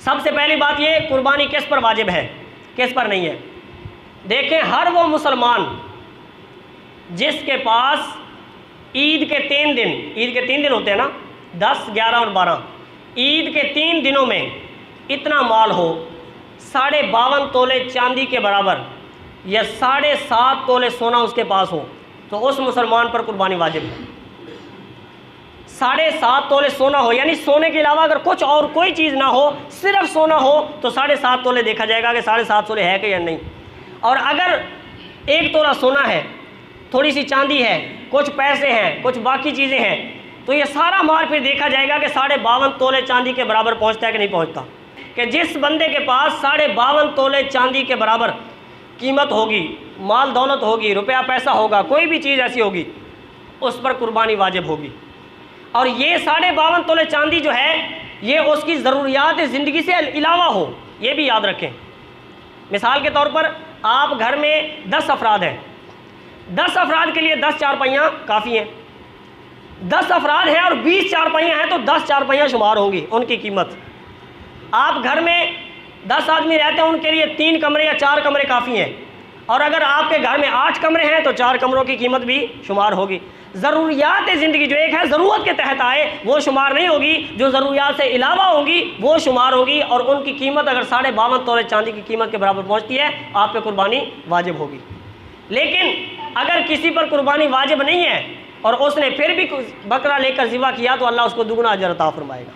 सबसे पहली बात ये, कुर्बानी किस पर वाजिब है, किस पर नहीं है। देखें, हर वो मुसलमान जिसके पास ईद के 3 दिन होते हैं ना, 10, 11 और 12, ईद के 3 दिनों में इतना माल हो 52.5 तोले चांदी के बराबर या 7.5 तोले सोना उसके पास हो, तो उस मुसलमान पर कुर्बानी वाजिब है। 7.5 तोले सोना हो, यानी सोने के अलावा अगर कुछ और कोई चीज़ ना हो, सिर्फ सोना हो, तो 7.5 तोले देखा जाएगा कि 7.5 तोले है कि या नहीं। और अगर 1 तोला सोना है, थोड़ी सी चांदी है, कुछ पैसे हैं, कुछ बाकी चीज़ें हैं, तो ये सारा माल फिर देखा जाएगा कि 52.5 तोले चांदी के बराबर पहुंचता है कि नहीं पहुंचता। कि जिस बंदे के पास 52.5 तोले चांदी के बराबर कीमत होगी, माल दौलत होगी, रुपया पैसा होगा, कोई भी चीज़ ऐसी होगी, उस पर कुर्बानी वाजिब होगी। और ये 52.5 तोले चांदी जो है, ये उसकी ज़रूरियात ज़िंदगी से अलावा हो, ये भी याद रखें। मिसाल के तौर पर आप घर में 10 अफराद हैं, 10 अफराद के लिए 10 चारपाइयाँ काफ़ी हैं। 10 अफराद हैं और 20 चारपाइयाँ हैं, तो 10 चारपाइयाँ शुमार होंगी उनकी कीमत। आप घर में 10 आदमी रहते हैं, उनके लिए 3 कमरे या 4 कमरे काफ़ी हैं। और अगर आपके घर में 8 कमरे हैं तो 4 कमरों की कीमत भी शुमार होगी। ज़रूरियात ज़िंदगी जो एक है ज़रूरत के तहत आए वो शुमार नहीं होगी, जो ज़रूरियात से अलावा होगी वो शुमार होगी। और उनकी कीमत अगर 52.5 तोले चांदी की कीमत के बराबर पहुँचती है, आप पे कुर्बानी वाजिब होगी। लेकिन अगर किसी पर कुर्बानी वाजिब नहीं है और उसने फिर भी बकरा लेकर ज़िबा किया, तो अल्लाह उसको दुगना अजर अता फरमाएगा।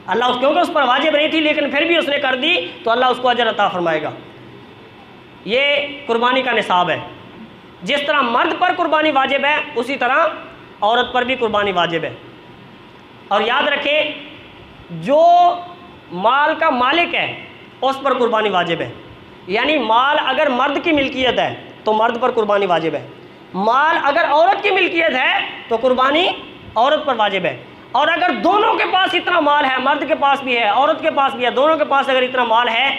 अल्लाह क्योंकि उस पर वाजिब नहीं थी लेकिन फिर भी उसने कर दी, तो अल्लाह उसको अजर अता फरमाएगा। ये कुर्बानी का निसाब है। जिस तरह मर्द पर कुर्बानी वाजिब है, उसी तरह औरत पर भी कुर्बानी वाजिब है। और याद रखें, जो माल का मालिक है उस पर कुर्बानी वाजिब है। यानी माल अगर मर्द की मिल्कियत है तो मर्द पर कुर्बानी वाजिब है, माल अगर औरत की मिल्कियत है तो कुर्बानी औरत पर वाजिब है। और अगर दोनों के पास इतना माल है, मर्द के पास भी है, औरत के पास भी है, दोनों के पास अगर इतना माल है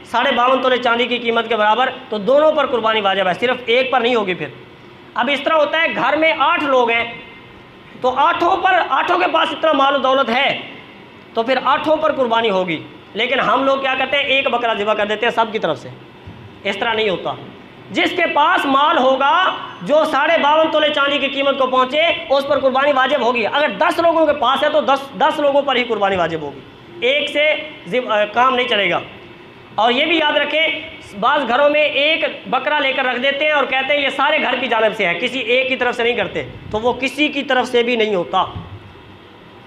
52.5 तोले चांदी की कीमत के बराबर, तो दोनों पर कुर्बानी वाजिब है, सिर्फ एक पर नहीं होगी। फिर अब इस तरह होता है, घर में 8 लोग हैं, तो 8 के पास इतना माल दौलत है, तो फिर 8 पर कुर्बानी होगी। लेकिन हम लोग क्या करते हैं, एक बकरा ज़िबा कर देते हैं सब की तरफ से। इस तरह नहीं होता। जिसके पास माल होगा जो 52.5 तोले चांदी की कीमत को पहुंचे, उस पर कुर्बानी वाजिब होगी। अगर 10 लोगों के पास है तो 10 लोगों पर ही कुर्बानी वाजिब होगी, एक से काम नहीं चलेगा। और ये भी याद रखें, बाज़ घरों में एक बकरा लेकर रख देते हैं और कहते हैं ये सारे घर की जानिब से है, किसी एक की तरफ से नहीं करते, तो वो किसी की तरफ से भी नहीं होता।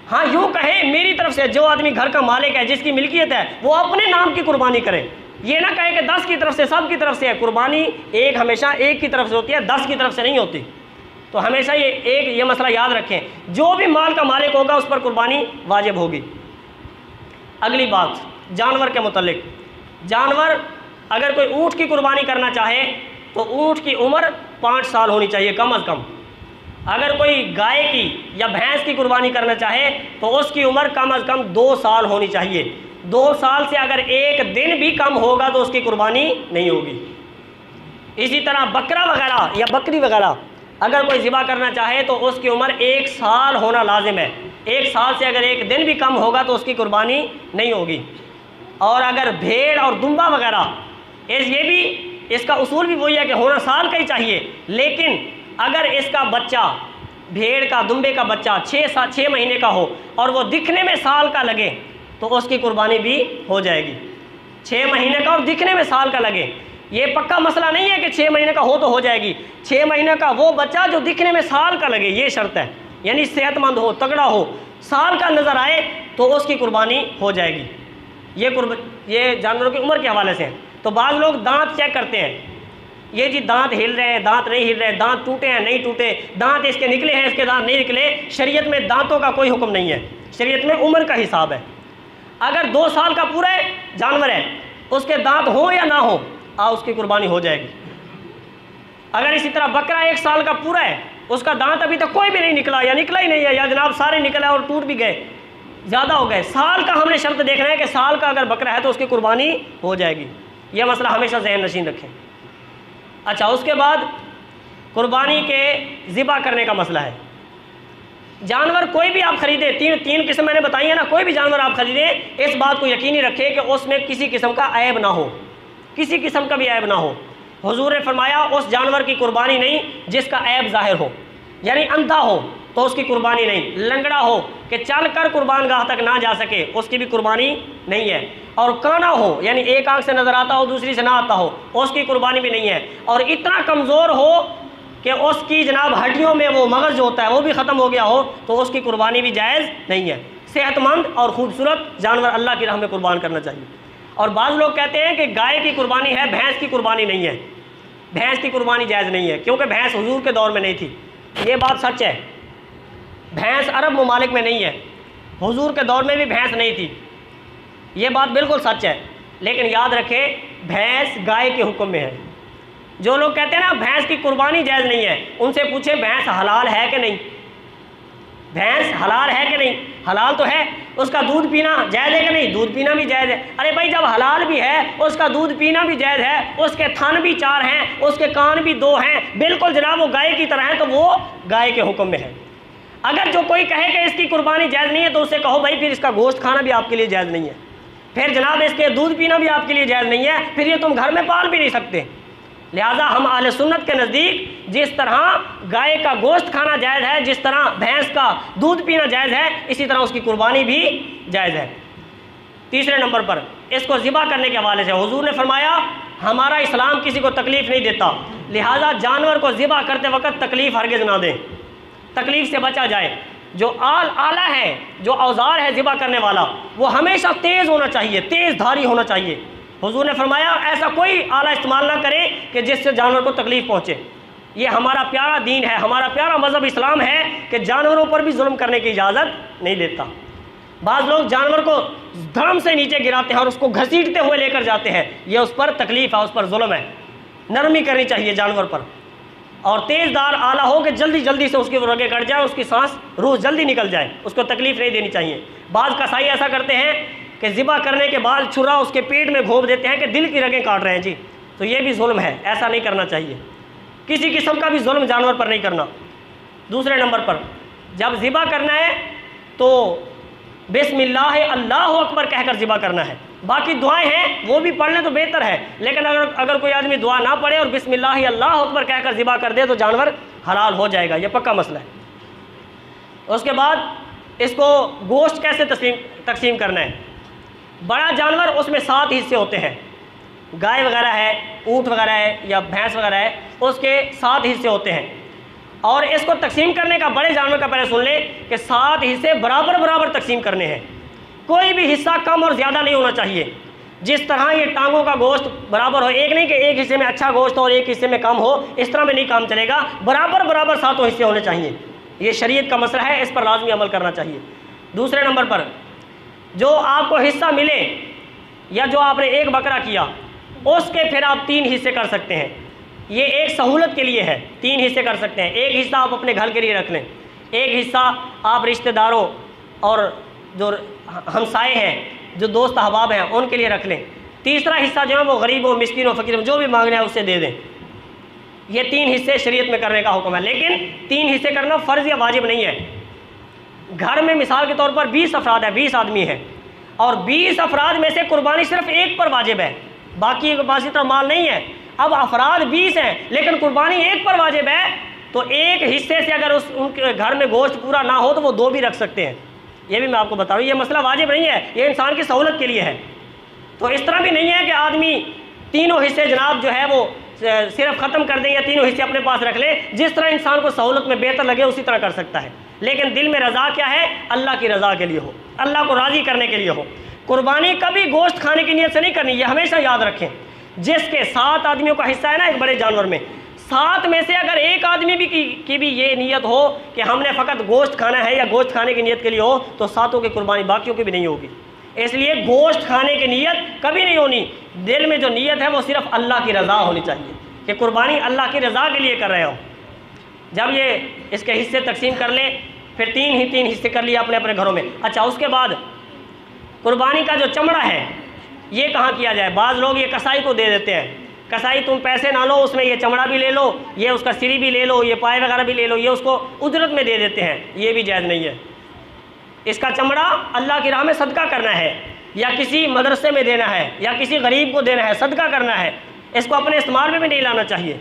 हाँ, यूँ कहें मेरी तरफ से, जो आदमी घर का मालिक है, जिसकी मिल्कियत है, वो अपने नाम की कुर्बानी करे। ये ना कहे कि 10 की तरफ से, सब की तरफ से है। कुर्बानी एक हमेशा एक की तरफ से होती है, 10 की तरफ से नहीं होती। तो हमेशा ये मसला याद रखें, जो भी माल का मालिक होगा उस पर कुर्बानी वाजिब होगी। अगली बात, जानवर के मुतल्लिक। जानवर, अगर कोई ऊँट की कुर्बानी करना चाहे तो ऊँट की उम्र 5 साल होनी चाहिए कम अज़ कम। अगर कोई गाय की या भैंस की कुर्बानी करना चाहे तो उसकी उम्र कम अज़ कम 2 साल होनी चाहिए। 2 साल से अगर एक दिन भी कम होगा तो उसकी कुर्बानी नहीं होगी। इसी तरह बकरा वगैरह या बकरी वगैरह अगर कोई ज़िबा करना चाहे तो उसकी उम्र 1 साल होना लाजिम है। 1 साल से अगर एक दिन भी कम होगा तो उसकी कुर्बानी नहीं होगी। और अगर भेड़ और दुम्बा वगैरह, ये भी, इसका उसूल भी वही है कि होना साल का ही चाहिए। लेकिन अगर इसका बच्चा, भेड़ का, दुम्बे का बच्चा 6 महीने का हो और वो दिखने में साल का लगे तो उसकी कुर्बानी भी हो जाएगी। 6 महीने का और दिखने में साल का लगे, ये पक्का मसला नहीं है कि 6 महीने का हो तो हो जाएगी। 6 महीने का वो बच्चा जो दिखने में साल का लगे, ये शर्त है। यानी सेहतमंद हो, तगड़ा हो, साल का नज़र आए तो उसकी कुर्बानी हो जाएगी। ये जानवरों की उम्र के हवाले से है। तो बाज़ लोग दांत चेक करते हैं, ये जी दांत हिल रहे हैं, दांत नहीं हिल रहे, दांत टूटे हैं नहीं टूटे, दांत इसके निकले हैं इसके दांत नहीं निकले। शरीयत में दांतों का कोई हुक्म नहीं है, शरीयत में उम्र का हिसाब है। अगर 2 साल का पूरा जानवर है, उसके दांत हो या ना हो, उसकी कुर्बानी हो जाएगी। अगर इसी तरह बकरा 1 साल का पूरा है, उसका दांत अभी तक कोई भी नहीं निकला या निकला ही नहीं है, या जनाब सारे निकला और टूट भी गए, ज़्यादा हो गए, साल का हमने शर्त देखना है कि साल का अगर बकरा है तो उसकी कुर्बानी हो जाएगी। यह मसला हमेशा ज़हन नशीन रखें। अच्छा, उसके बाद कुर्बानी के ज़िबा करने का मसला है। जानवर कोई भी आप खरीदे, तीन किस्म मैंने बताई है ना, कोई भी जानवर आप खरीदे, इस बात को यकीनी रखें कि उसमें किसी किस्म का ऐब ना हो, किसी किस्म का भी ऐब ना हो। हुजूर ने फरमाया उस जानवर की कुर्बानी नहीं जिसका ऐब जाहिर हो, यानी अंधा हो तो उसकी कुर्बानी नहीं, लंगड़ा हो कि चल कर कुर्बान गाह तक ना जा सके उसकी भी कुर्बानी नहीं है, और काना हो यानी एक आंख से नज़र आता हो दूसरी से ना आता हो उसकी कुर्बानी भी नहीं है, और इतना कमज़ोर हो कि उसकी जनाब हड्डियों में वो मगज़ जो होता है वो भी ख़त्म हो गया हो तो उसकी कुर्बानी भी जायज़ नहीं है। सेहतमंद और ख़ूबसूरत जानवर अल्लाह की राह में कुर्बान करना चाहिए। और बाज़ लोग कहते हैं कि गाय की कुर्बानी है, भैंस की कुर्बानी नहीं है, भैंस की कुर्बानी जायज़ नहीं है क्योंकि भैंस हुजूर के दौर में नहीं थी। ये बात सच है, भैंस अरब ममालिक में नहीं है, हुजूर के दौर में भी भैंस नहीं थी, ये बात बिल्कुल सच है। लेकिन याद रखें भैंस गाय के हुक्म में है। जो लोग कहते हैं ना भैंस की कुर्बानी जायज़ नहीं है, उनसे पूछे भैंस हलाल है कि नहीं, भैंस हलाल है कि नहीं? हलाल तो है। उसका दूध पीना जायज़ है कि नहीं? दूध पीना भी जायज़ है। अरे भाई जब हलाल भी है उसका दूध पीना भी जायज़ है, उसके थन भी 4 हैं, उसके कान भी 2 हैं, बिल्कुल जनाब वो गाय की तरह है, तो वो गाय के हुक्म में है। अगर जो कोई कहे कि इसकी कुर्बानी जायज़ नहीं है तो उससे कहो भाई फिर इसका गोश्त खाना भी आपके लिए जायज़ नहीं है, फिर जनाब इसके दूध पीना भी आपके लिए जायज़ नहीं है, फिर ये तुम घर में पाल भी नहीं सकते। लिहाजा हम अहले सुन्नत के नज़दीक जिस तरह गाय का गोश्त खाना जायज़ है, जिस तरह भैंस का दूध पीना जायज़ है, इसी तरह उसकी कुर्बानी भी जायज़ है। तीसरे नंबर पर इसको ज़िबा करने के हवाले से हुजूर ने फरमाया हमारा इस्लाम किसी को तकलीफ़ नहीं देता, लिहाजा जानवर को ज़िबा करते वक्त तकलीफ़ हरगिज़ ना दें, तकलीफ़ से बचा जाए। जो आला है, जो औजार है ज़िबा करने वाला, वो हमेशा तेज़ होना चाहिए, तेज़ धारी होना चाहिए। हुजूर ने फरमाया ऐसा कोई आला इस्तेमाल ना करे कि जिससे जानवर को तकलीफ़ पहुँचे। ये हमारा प्यारा दीन है, हमारा प्यारा मज़हब इस्लाम है कि जानवरों पर भी जुल्म करने की इजाज़त नहीं देता। बाज़ लोग जानवर को धर्म से नीचे गिराते हैं और उसको घसीटते हुए लेकर जाते हैं, यह उस पर तकलीफ़ है, उस पर जुल्म है। नरमी करनी चाहिए जानवर पर, और तेज़दार आला हो कि जल्दी जल्दी से उसकी रगें कट जाए, उसकी सांस रूह जल्दी निकल जाए, उसको तकलीफ़ नहीं देनी चाहिए। बाज़ कसाई ऐसा करते हैं कि ज़िबा करने के बाद छुरा उसके पेट में घोंप देते हैं कि दिल की रगें काट रहे हैं जी, तो ये भी जुल्म है, ऐसा नहीं करना चाहिए। किसी किस्म का भी जुल्म जानवर पर नहीं करना। दूसरे नंबर पर जब ज़िबा करना है तो बिस्मिल्लाह अल्लाहु अकबर कहकर ज़िबा करना है। बाकी दुआएं हैं वो भी पढ़ लें तो बेहतर है, लेकिन अगर कोई आदमी दुआ ना पढ़े और बिस्मिल्लाह अल्लाहु अकबर कहकर ज़िबा कर दे तो जानवर हलाल हो जाएगा, ये पक्का मसला है। उसके बाद इसको गोश्त कैसे तकसीम करना है। बड़ा जानवर उसमें 7 हिस्से होते हैं, गाय वगैरह है, ऊँट वगैरह है या भैंस वगैरह है, उसके 7 हिस्से होते हैं। और इसको तकसीम करने का बड़े जानवर का पहले सुन ले कि 7 हिस्से बराबर बराबर तकसीम करने हैं, कोई भी हिस्सा कम और ज़्यादा नहीं होना चाहिए। जिस तरह ये टांगों का गोश्त बराबर हो, एक नहीं कि एक हिस्से में अच्छा गोश्त और एक हिस्से में कम हो, इस तरह में नहीं काम चलेगा, बराबर बराबर 7 हिस्से होने चाहिए। ये शरीयत का मसला है, इस पर लाजमी अमल करना चाहिए। दूसरे नंबर पर जो आपको हिस्सा मिले या जो आपने एक बकरा किया उसके फिर आप 3 हिस्से कर सकते हैं। ये एक सहूलत के लिए है, 3 हिस्से कर सकते हैं। एक हिस्सा आप अपने घर के लिए रख लें, एक हिस्सा आप रिश्तेदारों और जो हमसाए हैं, जो दोस्त अहबाब हैं, उनके लिए रख लें। तीसरा हिस्सा जो है वो गरीब हो, मिस्किन हो, फ़कीर हो, जो भी मांगना है उससे दे दें। ये 3 हिस्से शरीयत में करने का हुक्म है, लेकिन 3 हिस्से करना फ़र्ज़ या वाजिब नहीं है। घर में मिसाल के तौर पर 20 अफराद है, 20 आदमी हैं, और 20 अफराद में से कुर्बानी सिर्फ एक पर वाजिब है, बाकी तरह माल नहीं है। अब अफराद 20 हैं लेकिन कुर्बानी एक पर वाजिब है, तो एक हिस्से से अगर उनके घर में गोश्त पूरा ना हो तो वो 2 भी रख सकते हैं। ये भी मैं आपको बता रहा हूँ, ये मसला वाजिब नहीं है, ये इंसान की सहूलत के लिए है। तो इस तरह भी नहीं है कि आदमी तीनों हिस्से जनाब जो है वो सिर्फ ख़त्म कर दें या तीनों हिस्से अपने पास रख ले। जिस तरह इंसान को सहूलत में बेहतर लगे उसी तरह कर सकता है, लेकिन दिल में रज़ा क्या है, अल्लाह की रज़ा के लिए हो, अल्लाह को राज़ी करने के लिए हो। कुर्बानी कभी गोश्त खाने की नीयत से नहीं करनी, ये हमेशा याद रखें। जिसके 7 आदमियों का हिस्सा है ना एक बड़े जानवर में, 7 में से अगर एक आदमी भी की भी ये नीयत हो कि हमने फ़कत गोश्त खाना है या गोश्त खाने की नीयत के लिए हो, तो 7 की कुर्बानी बाकियों की भी नहीं होगी। इसलिए गोश्त खाने की नीयत कभी नहीं होनी, दिल में जो नीयत है वो सिर्फ अल्लाह की रज़ा होनी चाहिए कि कुर्बानी अल्लाह की रज़ा के लिए कर रहे हो। जब ये इसके हिस्से तकसीम कर ले, फिर 3 हिस्से कर लिए अपने अपने घरों में। अच्छा, उसके बाद कुर्बानी का जो चमड़ा है ये कहाँ किया जाए। बाज़ लोग ये कसाई को दे देते हैं, कसाई तुम पैसे ना लो, उसमें ये चमड़ा भी ले लो, ये उसका सिरी भी ले लो, ये पाए वगैरह भी ले लो, ये उसको उजरत में दे देते हैं, ये भी जायज़ नहीं है। इसका चमड़ा अल्लाह की राह में सदका करना है, या किसी मदरसे में देना है, या किसी गरीब को देना है, सदका करना है। इसको अपने इस्तेमाल में भी नहीं लाना चाहिए।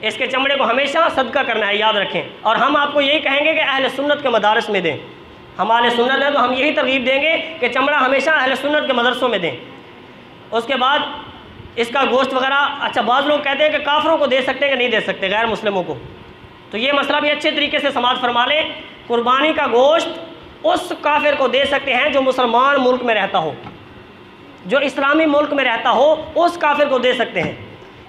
इसके चमड़े को हमेशा सदका करना है, याद रखें। और हम आपको यही कहेंगे कि अहले सुन्नत के मदारस में दें। हम अहले सुन्नत हैं तो हम यही तरगीब देंगे कि चमड़ा हमेशा अहले सुन्नत के मदरसों में दें। उसके बाद इसका गोश्त वगैरह, अच्छा बाज़ लोग कहते हैं कि काफरों को दे सकते हैं कि नहीं दे सकते, गैर मुस्लिमों को, तो ये मसला भी अच्छे तरीके से समाअत फरमा लें। कुर्बानी का गोश्त उस काफिर को दे सकते हैं जो मुसलमान मुल्क में रहता हो, जो इस्लामी मुल्क में रहता हो, उस काफिर को दे सकते हैं,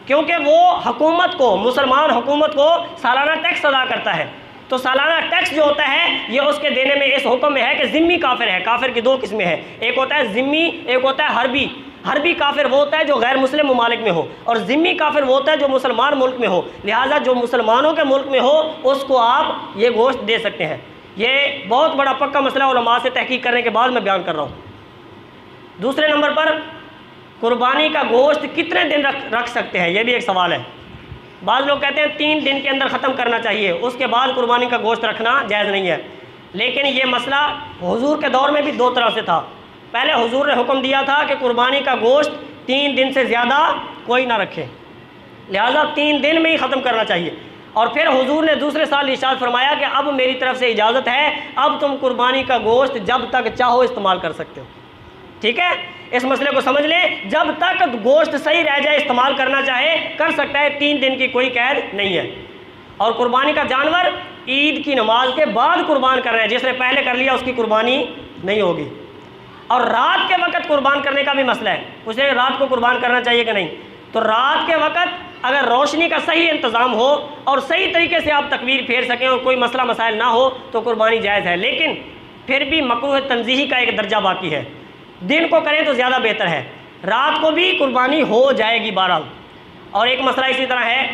क्योंकि वो हुकूमत को, मुसलमान हुकूमत को सालाना टैक्स अदा करता है। तो सालाना टैक्स जो होता है ये उसके देने में इस हुक्म में है कि ज़िम्मी काफिर है। काफिर की दो किस्में हैं, एक होता है ज़िम्मी, एक होता है हरबी। हरबी काफिर वो होता है जो गैर मुस्लिम ममालिक में हो, और ज़िम्मी काफिर वो होता है जो मुसलमान मुल्क में हो। लिहाजा जो मुसलमानों के मुल्क में हो उसको आप ये गोश्त दे सकते हैं। ये बहुत बड़ा पक्का मसला उलमा से तहकीक करने के बाद मैं बयान कर रहा हूँ। दूसरे नंबर पर कुर्बानी का गोश्त कितने दिन रख सकते हैं, ये भी एक सवाल है। बाज़ लोग कहते हैं 3 दिन के अंदर ख़त्म करना चाहिए, उसके बाद कुर्बानी का गोश्त रखना जायज़ नहीं है। लेकिन ये मसला हुजूर के दौर में भी 2 तरह से था। पहले हुजूर ने हुक्म दिया था कि कुर्बानी का गोश्त 3 दिन से ज़्यादा कोई ना रखे, लिहाजा 3 दिन में ही ख़त्म करना चाहिए। और फिर हुजूर ने दूसरे साल इरशाद फरमाया कि अब मेरी तरफ से इजाज़त है, अब तुम कुर्बानी का गोश्त जब तक चाहो इस्तेमाल कर सकते हो। ठीक है, इस मसले को समझ लें, जब तक गोश्त सही रह जाए इस्तेमाल करना चाहे कर सकता है, 3 दिन की कोई कैद नहीं है। और कुर्बानी का जानवर ईद की नमाज के बाद कुर्बान कर रहे हैं, जिसने पहले कर लिया उसकी कुर्बानी नहीं होगी। और रात के वक्त कुर्बान करने का भी मसला है, उसे रात को कुर्बान करना चाहिए कि नहीं। तो रात के वक्त अगर रोशनी का सही इंतज़ाम हो और सही तरीके से आप तकबीर फेर सकें और कोई मसला मसाइल ना हो तो कुर्बानी जायज़ है। लेकिन फिर भी मकरूह तंज़ीही का एक दर्जा बाकी है, दिन को करें तो ज़्यादा बेहतर है, रात को भी कुर्बानी हो जाएगी बहरहाल। और एक मसला इसी तरह है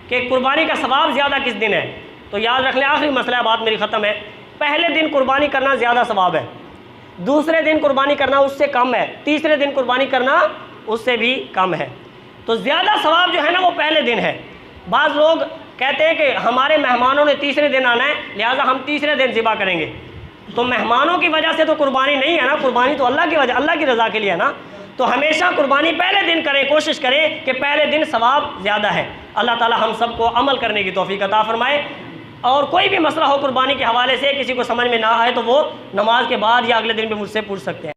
कि कुर्बानी का सवाब ज़्यादा किस दिन है, तो याद रख लें, आखिरी मसला बात मेरी ख़त्म है। पहले दिन कुर्बानी करना ज़्यादा सवाब है, दूसरे दिन कुर्बानी करना उससे कम है, तीसरे दिन कुर्बानी करना उससे भी कम है। तो ज़्यादा सवाब जो है ना वो पहले दिन है। बाज़ लोग कहते हैं कि हमारे मेहमानों ने तीसरे दिन आना है, लिहाजा हम तीसरे दिन ज़िबा करेंगे। तो मेहमानों की वजह से तो कुर्बानी नहीं है ना, कुर्बानी तो अल्लाह की वजह, अल्लाह की रज़ा के लिए है ना। तो हमेशा कुर्बानी पहले दिन करें, कोशिश करें कि पहले दिन सवाब ज़्यादा है। अल्लाह ताला हम सबको अमल करने की तौफीक अता फरमाए। और कोई भी मसला हो कुर्बानी के हवाले से किसी को समझ में ना आए तो वो नमाज के बाद या अगले दिन भी मुझसे पूछ सकते हैं।